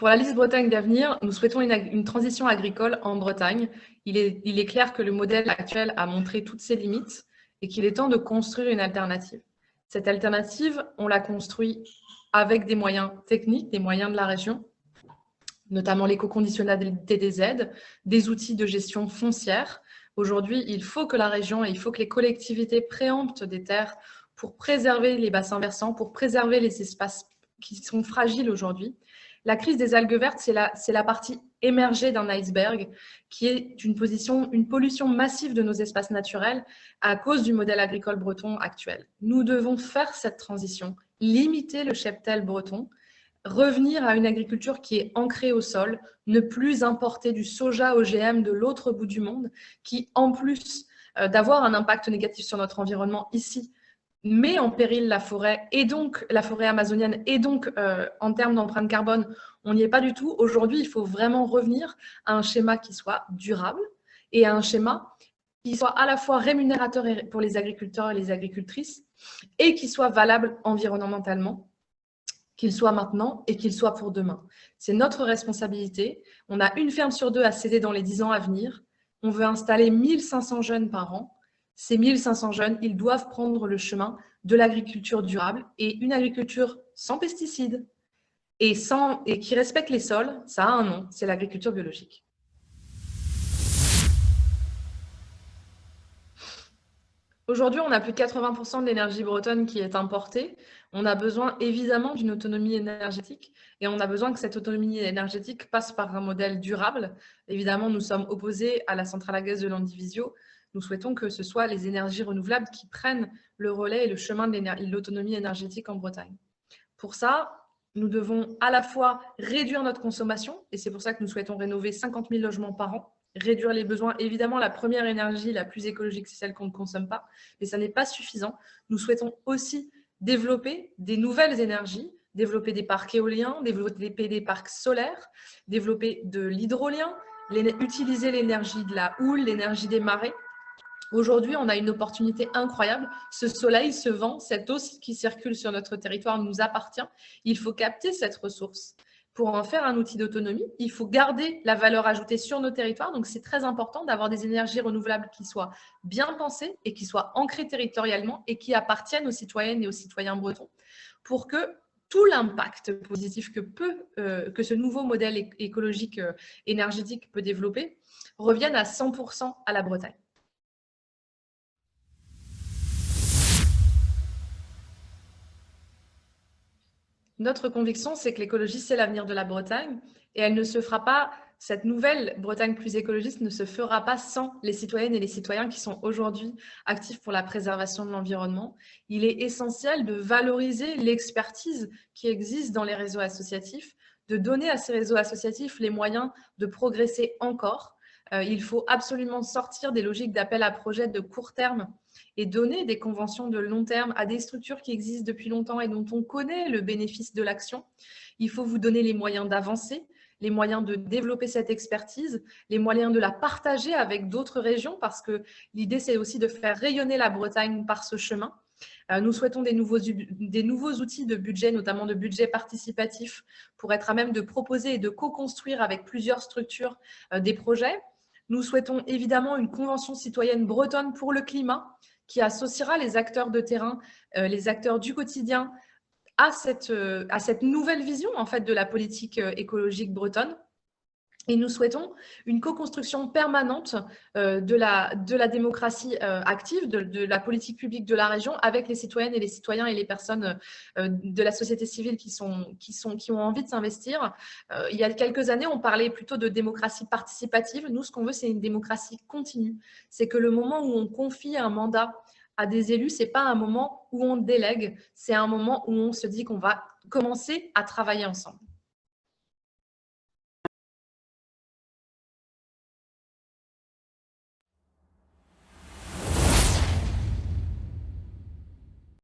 Pour la liste Bretagne d'avenir, nous souhaitons une transition agricole en Bretagne. Il est clair que le modèle actuel a montré toutes ses limites et qu'il est temps de construire une alternative. Cette alternative, on l'a construit avec des moyens techniques, des moyens de la région, notamment l'éco-conditionnalité des aides, des outils de gestion foncière. Aujourd'hui, il faut que la région et il faut que les collectivités préemptent des terres pour préserver les bassins versants, pour préserver les espaces qui sont fragiles aujourd'hui. La crise des algues vertes, c'est la partie émergée d'un iceberg qui est une pollution massive de nos espaces naturels à cause du modèle agricole breton actuel. Nous devons faire cette transition, limiter le cheptel breton, revenir à une agriculture qui est ancrée au sol, ne plus importer du soja OGM de l'autre bout du monde, qui, en plus d'avoir un impact négatif sur notre environnement ici, met en péril la forêt et donc la forêt amazonienne et donc en termes d'empreinte carbone, on n'y est pas du tout. Aujourd'hui, il faut vraiment revenir à un schéma qui soit durable et à un schéma qui soit à la fois rémunérateur pour les agriculteurs et les agricultrices et qui soit valable environnementalement, qu'il soit maintenant et qu'il soit pour demain. C'est notre responsabilité. On a une ferme sur deux à céder dans les 10 ans à venir. On veut installer 1500 jeunes par an. Ces 1500 jeunes, ils doivent prendre le chemin de l'agriculture durable et une agriculture sans pesticides et qui respecte les sols. Ça a un nom, c'est l'agriculture biologique. Aujourd'hui, on a plus de 80% de l'énergie bretonne qui est importée. On a besoin évidemment d'une autonomie énergétique et on a besoin que cette autonomie énergétique passe par un modèle durable. Évidemment, nous sommes opposés à la centrale à gaz de Landivisiau. Nous souhaitons que ce soit les énergies renouvelables qui prennent le relais et le chemin de l'autonomie énergétique en Bretagne. Pour ça, nous devons à la fois réduire notre consommation, et c'est pour ça que nous souhaitons rénover 50 000 logements par an, réduire les besoins. Évidemment, la première énergie la plus écologique, c'est celle qu'on ne consomme pas, mais ça n'est pas suffisant. Nous souhaitons aussi développer des nouvelles énergies, développer des parcs éoliens, développer des parcs solaires, développer de l'hydrolien, utiliser l'énergie de la houle, l'énergie des marées. Aujourd'hui, on a une opportunité incroyable. Ce soleil, ce vent, cette eau qui circule sur notre territoire nous appartient. Il faut capter cette ressource. Pour en faire un outil d'autonomie, il faut garder la valeur ajoutée sur nos territoires. Donc, c'est très important d'avoir des énergies renouvelables qui soient bien pensées et qui soient ancrées territorialement et qui appartiennent aux citoyennes et aux citoyens bretons pour que tout l'impact positif que ce nouveau modèle écologique énergétique peut développer revienne à 100% à la Bretagne. Notre conviction, c'est que l'écologie, c'est l'avenir de la Bretagne et elle ne se fera pas, cette nouvelle Bretagne plus écologiste ne se fera pas sans les citoyennes et les citoyens qui sont aujourd'hui actifs pour la préservation de l'environnement. Il est essentiel de valoriser l'expertise qui existe dans les réseaux associatifs, de donner à ces réseaux associatifs les moyens de progresser encore. Il faut absolument sortir des logiques d'appel à projets de court terme et donner des conventions de long terme à des structures qui existent depuis longtemps et dont on connaît le bénéfice de l'action. Il faut vous donner les moyens d'avancer, les moyens de développer cette expertise, les moyens de la partager avec d'autres régions, parce que l'idée, c'est aussi de faire rayonner la Bretagne par ce chemin. Nous souhaitons des nouveaux outils de budget, notamment de budget participatif, pour être à même de proposer et de co-construire avec plusieurs structures des projets. Nous souhaitons évidemment une convention citoyenne bretonne pour le climat qui associera les acteurs de terrain, les acteurs du quotidien à cette nouvelle vision en fait, de la politique écologique bretonne. Et nous souhaitons une co-construction permanente de la démocratie active, de la politique publique de la région avec les citoyennes et les citoyens et les personnes de la société civile qui ont envie de s'investir. Il y a quelques années, on parlait plutôt de démocratie participative. Nous, ce qu'on veut, c'est une démocratie continue. C'est que le moment où on confie un mandat à des élus, ce n'est pas un moment où on délègue, c'est un moment où on se dit qu'on va commencer à travailler ensemble.